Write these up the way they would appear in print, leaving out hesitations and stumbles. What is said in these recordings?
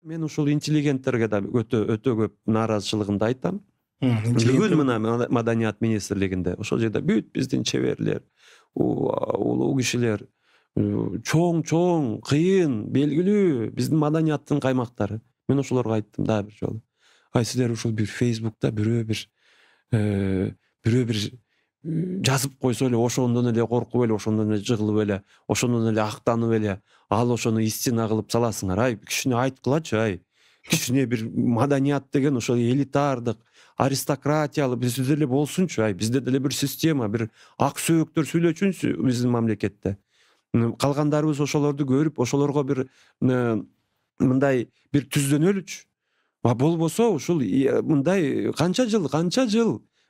Мен ушул интеллигенттерге да өтө көп нааразычылыгымды айтам. Интеллигент Бүгүн мына маданият министрлигинде ошол жерде бүт биздин чеберлер, улуу кишилер, чоң кыйын белгилүү биздин маданияттын каймактары. Мен ошолорго айттым дагы бир жолу. Сиздер ушул бир Facebook'та бирөө бир жазып койсо эле ошондон эле коркуп эле, ошондон эле жыгылып эле, ошондон эле актанып эле, ал ошону истина кылып саласыңар. Кичине айткылачы, кичине бир маданият деген ошол элитардык, аристократиялык бизде деле болсунчу. Бизде деле бир система, бир ак сөөктөр сүйлөчүнчү биздин мамлекетте. Калгандарыбыз ошолорду көрүп, ошолорго бир мындай бир түздөнөлүчү. Болбосо ушул мындай канча жыл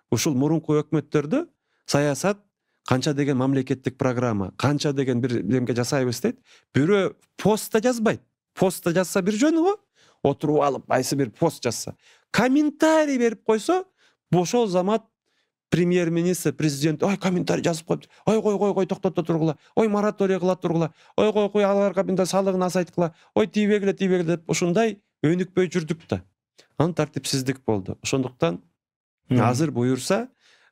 ушул мурунку өкмөттөрдө саясат, канча деген мамлекеттик программа, канча деген бир эмге жасайбыз дейт. Бирөө постта жазбайт. Постта жазса бир жөнү го, отуруп алып кайсы бир пост жазса. Комментарий берип койсо, ошол замат премьер-министр, президент, комментарий жазып коюп, кой токтото тургула, мораторий кыла тургула, кой аларга мындай салыгын азайткыла, тийбегиле деп ушундай өнүкпөй жүрдүк да. Анын тартипсиздик болду. Ошондуктан азыр буюрса,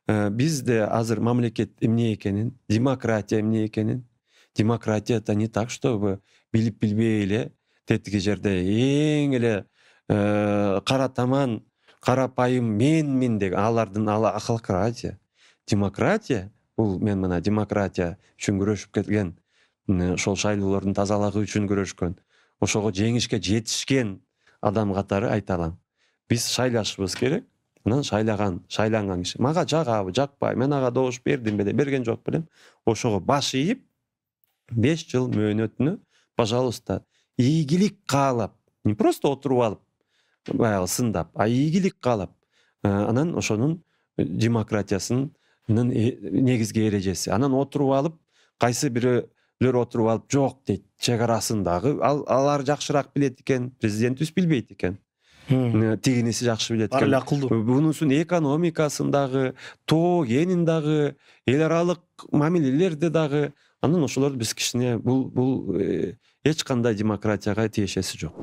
бизде азыр мамлекет эмне экенин, демократия эмне экенин, демократия это не так, чтобы билип билбей эле тетиги жерде эң эле кара таман, карапайым менмин деген алардын акылкратия. Демократия бул мен мына демократия үчүн күрөшүп келген, ошол шайлоолордун тазалыгы үчүн күрөшкөн, ошого жеңишке жетишкен адам катары айта алам. Биз шайлашыбыз керек. Анан шайланган киши мага жагабы, жакпайбы, мен ага добуш бердим беле, берген жок белем, ошого баш ийип 5 жыл мөөнөтүнө, пожалуйста, ийгилик каалап, не просто отуруп алып, баягы сындап, ийгилик каалап, анан ошонун демократиясынын негизги эрежеси. Анан отуруп алып, кайсы бирөөлөр отуруп алып, жок дейт, чек арасындагы, алар жакшыраак билет экен, президентибиз билбейт экен. Тигиниси жакшы билет экен. Баары акылдуу. Бунусун экономикасындагы, тоо кенин дагы, эл аралык мамилелерде дагы, анан ошолорду биз кичине бул эч кандай демократияга тиешеси жок.